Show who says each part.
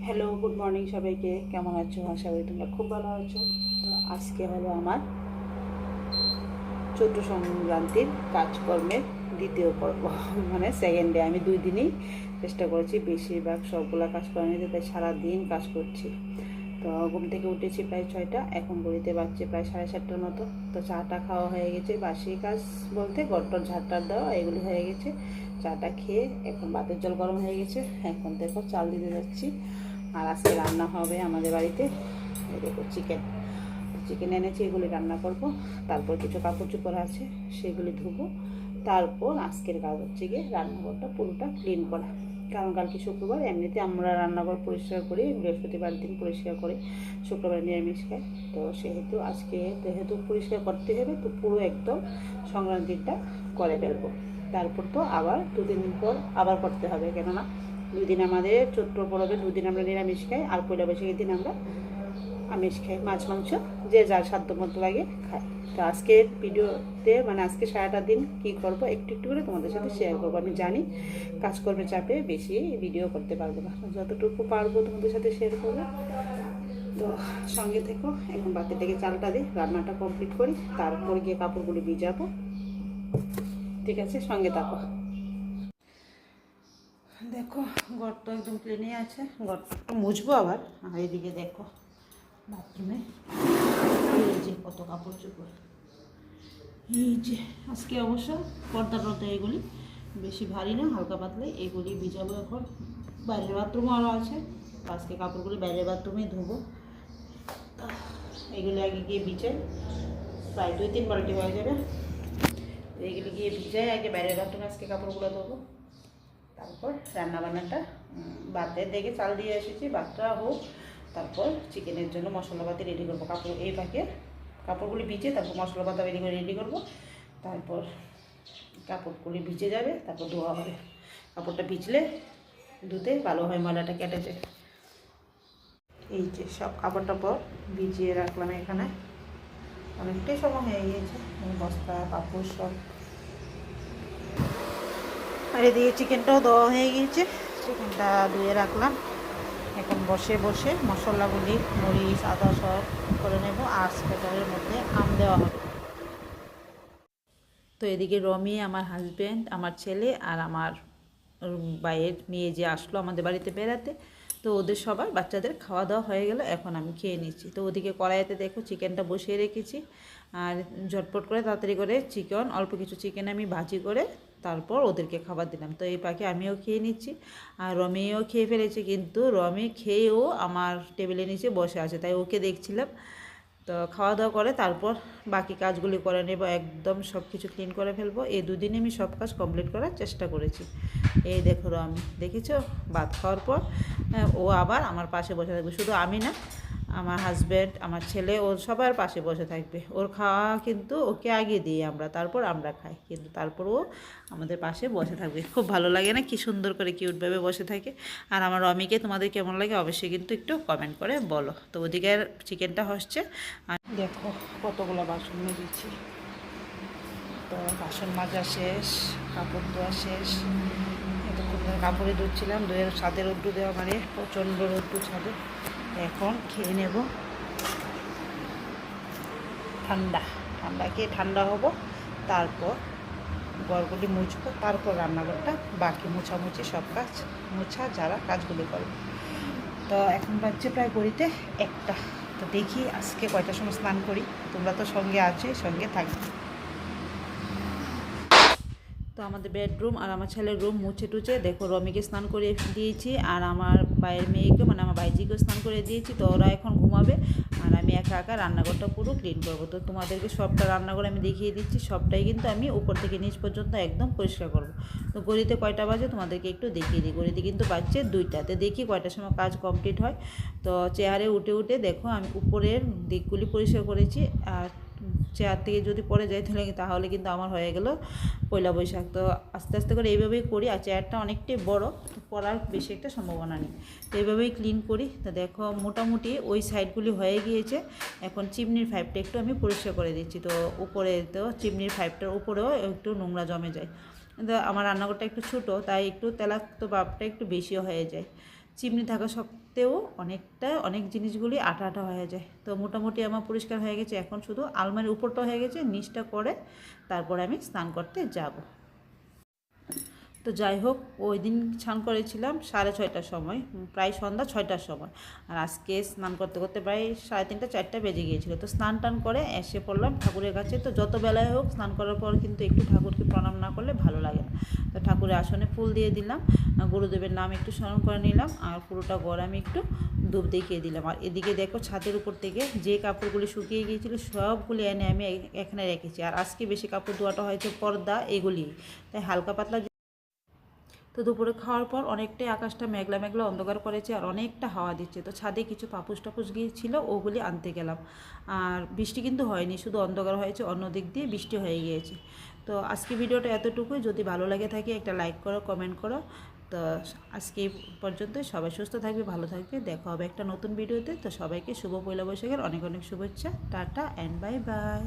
Speaker 1: Hello, good morning সবাইকে। কেমন আছো? আশা করি তোমরা খুব ভালো আছো। তো আজকে হলো আমার চৈত্র সংক্রান্তির কাজকর্মের দ্বিতীয় পর্ব, মানে সেকেন্ড ডে। আমি 2 দিনই চেষ্টা করেছি বেশিরভাগ সবগুলো কাজ করে নিতে, তাই সারাদিন কাজ করছি। তো ঘুম থেকে উঠেছি প্রায় 6টা, এখন ঘড়িতে বাজছে প্রায় 7:30টার মতো। তো চাটা খাওয়া হয়ে গেছে, বাসি কাজ বলতে ঘরটর ঝাড়টার দেওয়া এগুলি হয়ে গেছে। চাটা খেয়ে এখন ভাতের জল গরম হয়ে গেছে, এখন দেখো চাল দিতে যাচ্ছি। আর আজকে রান্না হবে আমাদের বাড়িতে, এই দেখো চিকেন এনেছি, এগুলি রান্না করব। তারপর কিছু কাপড় চোপড় আছে, সেগুলি ধুবো। তারপর আজকের কাজ হচ্ছে গিয়ে রান্নাঘরটা পুরোটা ক্লিন করা, কারণ কালকে শুক্রবার, এমনিতে আমরা রান্নাঘর পরিষ্কার করি, বৃহস্পতিবার দিন পরিষ্কার করি, শুক্রবার নিরামিষ খাই। তো সেহেতু আজকে যেহেতু পরিষ্কার করতে হবে, তো পুরো একদম সংক্রান্তিটা করে ফেলবো। তারপর তো আবার 2 দিন পর আবার করতে হবে, কেননা 2 দিন আমাদের চৈত্র পরবে, 2 দিন আমরা নিরামিষ খাই, আর পয়লা বৈশাখের দিন আমরা আমিষ খাই, মাছ মাংস যে যার সাধ্য মতো লাগে খায়। তো আজকের ভিডিওতে মানে আজকে সারাটা দিন কী করবো একটু একটু করে তোমাদের সাথে শেয়ার করবো। আমি জানি কাজকর্মের চাপে বেশি ভিডিও করতে পারবো না, যতটুকু পারবো তোমাদের সাথে শেয়ার করবো। তো সঙ্গে থেকো। এখন বাতি থেকে চালটা দিই, রান্নাটা কমপ্লিট করি, তারপর গিয়ে কাপড়গুলো ভিজাবো। ঠিক আছে, সঙ্গে থাকো। দেখো ঘর তো একদম ক্লিনই আছে, ঘরটা একটু মুছবো আবার। আর এদিকে দেখো বাথরুমে এই যে কত কাপড় চোপড়, এই যে আজকে অবশ্য পর্দা টর্দা এগুলি বেশি ভারী না, হালকা পাতলা, এগুলি ভিজাবো এখন। বাইরের বাথরুমও আরও আছে, আজকে কাপড়গুলি বাইরের বাথরুমে ধোবো। এগুলি আগে গিয়ে ভিজাই, প্রায় 2-3 বালতি হয়ে যাবে। এগুলি গিয়ে ভিজাই আগে বাইরের বাথরুমে, আজকে কাপড়গুলো ধোবো। তারপর রান্নাবান্নাটা ভাতের দেখে চাল দিয়ে এসেছি, ভাতটা হোক, তারপর চিকেনের জন্য মশলাপাতি রেডি করবো। কাপড় এই পাকে কাপড়গুলি ভিজে তারপর মশলাপাতা রেডি করবো। তারপর কাপড়গুলি ভিজে যাবে, তারপর ধোয়া হবে। কাপড়টা ভিজলে ধুতে ভালো হয়, ময়লাটা কেটে যায়। এই যে সব কাপড় টাপড় ভিজিয়ে রাখলাম এখানে, অনেকটাই সময় হয়ে গিয়েছে। বস্তা কাপড় সব, আর এদিকে চিকেনটাও দেওয়া হয়ে গিয়েছে, চিকেনটা ধুয়ে রাখলাম। এখন বসে বসে মশলাগুলি মরিচ আদা সব করে নেব, আর স্প্যাটারের মধ্যে আম দেওয়া হবে। তো এদিকে রমি, আমার হাজব্যান্ড, আমার ছেলে আর আমার ভাইয়ের মেয়ে যে আসলো আমাদের বাড়িতে বেড়াতে, তো ওদের সবার বাচ্চাদের খাওয়া দাওয়া হয়ে গেল, এখন আমি খেয়ে নিচ্ছি। তো ওদিকে কড়াইতে দেখো চিকেনটা বসিয়ে রেখেছি, আর ঝটপট করে তাড়াতাড়ি করে চিকেন, অল্প কিছু চিকেন আমি ভাজি করে তারপর ওদেরকে খাবার দিলাম। তো এই পাখি আমিও খেয়ে নিচ্ছি, আর রমিও খেয়ে ফেলেছে, কিন্তু রমি খেয়েও আমার টেবিলের নিচে বসে আছে, তাই ওকে দেখছিলাম। তো খাওয়া দাওয়া করে তারপর বাকি কাজগুলি করে নেব, একদম সব কিছু ক্লিন করে ফেলবো। এই 2 দিনে আমি সব কাজ কমপ্লিট করার চেষ্টা করেছি। এই দেখো রমি, দেখেছো ভাত খাওয়ার পর ও আবার আমার পাশে বসে থাকবে, শুধু আমি না, আমার হাজব্যান্ড, আমার ছেলে, ও সবার পাশে বসে থাকবে। ওর খাওয়া কিন্তু ওকে আগে দিই আমরা, তারপর আমরা খাই, কিন্তু তারপর ও আমাদের পাশে বসে থাকবে। খুব ভালো লাগে না, কি সুন্দর করে কিউটভাবে বসে থাকে। আর আমার রমিকে তোমাদের কেমন লাগে অবশ্যই কিন্তু একটু কমেন্ট করে বলো। তো ওদিকে চিকেনটা হচ্ছে, আর দেখো কতগুলো বাসন মেজেছি। তো বাসন মাজা শেষ, কাপড় ধোয়া শেষ। কাপড়ে ধুচ্ছিলাম, ধুয়ে ছাদে রোদ্দু দেওয়া, মানে প্রচণ্ড রোদ্দু ছাদে। এখন খেয়ে নেব, খেয়ে ঠান্ডা হব, তারপর ঘরগুলি মুছবো, তারপর রান্নাঘরটা বাকি মোছামুছি সব কাজ মোছা যারা কাজগুলি করবো। তো এখন বাজছে প্রায় ঘড়িতে 1টা। তো দেখি আজকে কয়টার সময় স্নান করি, তোমরা তো সঙ্গে আছো, সঙ্গে থাকবে। তো আমাদের বেডরুম আর আমার ছেলের রুম মুছে টুছে দেখো, রমিকে স্নান করে দিয়েছি, আর আমার ভাইয়ের মেয়েকে মানে আমার ভাইজিকেও স্নান করে দিয়েছি। তো ওরা এখন ঘুমাবে, আর আমি একা একা রান্নাঘরটা পুরো ক্লিন করবো। তো তোমাদেরকে সবটা রান্নাঘর আমি দেখিয়ে দিচ্ছি, সবটাই কিন্তু আমি উপর থেকে নিচ পর্যন্ত একদম পরিষ্কার করবো। তো ঘড়িতে কয়টা বাজে তোমাদেরকে একটু দেখিয়ে দিই। ঘড়িতে কিন্তু বাজছে 2টাতে, দেখি কয়টার সময় কাজ কমপ্লিট হয়। তো চেয়ারে উঠে উঠে দেখো আমি উপরের দিকগুলি পরিষ্কার করেছি, আর চেয়ার থেকে যদি পড়ে যায় তাহলে কিন্তু আমার হয়ে গেল পয়লা বৈশাখ। তো আস্তে আস্তে করে এইভাবেই করি, আর চেয়ারটা অনেকটাই বড়, তো পড়ার বেশি একটা সম্ভাবনা নেই, তো এইভাবেই ক্লিন করি। তো দেখো মোটামুটি ওই সাইডগুলি হয়ে গিয়েছে। এখন চিমনির পাইপটা একটু আমি পরিষ্কার করে দিচ্ছি। তো উপরে তো চিমনির পাইপটার উপরেও একটু নোংরা জমে যায়, কিন্তু আমার রান্নাঘরটা একটু ছোটো, তাই একটু তেলাক্ত ভাবটা একটু বেশিও হয়ে যায়। চিমনি থাকা সত্ত্বেও অনেক জিনিসগুলি আঠা আঠা হয়ে যায়। তো মোটামুটি আমার পরিষ্কার হয়ে গেছে, এখন শুধু আলমারির উপরটা হয়ে গেছে, নিচটা করে তারপরে আমি স্নান করতে যাব। তো যাই হোক, ওই দিন স্নান করেছিলাম 6:30টার সময়, প্রায় সন্ধ্যা 6টার সময়। আর আজকে স্নান করতে করতে প্রায় 3:30 4টা বেজে গিয়েছিলো। তো স্নান টান করে এসে পড়লাম ঠাকুরের কাছে। তো যত বেলায় হোক স্নান করার পর কিন্তু একটু ঠাকুরকে প্রণাম না করলে ভালো লাগে না। তো ঠাকুরের আসনে ফুল দিয়ে দিলাম, গুরুদেবের নাম একটু স্মরণ করে নিলাম, আর পুরোটা ঘর আমি একটু ধূপ দেখিয়ে দিলাম। আর এদিকে দেখো, ছাদের উপর থেকে যে কাপড়গুলি শুকিয়ে গিয়েছিলো সবগুলি এনে আমি এখানে রেখেছি। আর আজকে বেশি কাপড় ধোয়াটা হয়েছে পর্দা এগুলি, তাই হালকা পাতলা। তো দুপুরে খাওয়ার পর অনেকটাই আকাশটা মেঘলা মেঘলা অন্ধকার করেছে, আর অনেকটা হাওয়া দিচ্ছে। তো ছাদে কিছু পাপুস টাপুস গিয়েছিল, ওগুলি আনতে গেলাম। আর বৃষ্টি কিন্তু হয়নি, শুধু অন্ধকার হয়েছে, অন্য দিক দিয়ে বৃষ্টি হয়ে গিয়েছে। তো আজকে ভিডিওটা এতটুকুই। যদি ভালো লাগে থাকে একটা লাইক করো, কমেন্ট করো। তো আজকে এই পর্যন্ত। সবাই সুস্থ থাকবে, ভালো থাকবে, দেখা হবে একটা নতুন ভিডিওতে। তো সবাইকে শুভ পয়লা বৈশাখের অনেক অনেক শুভেচ্ছা। Tata and bye bye.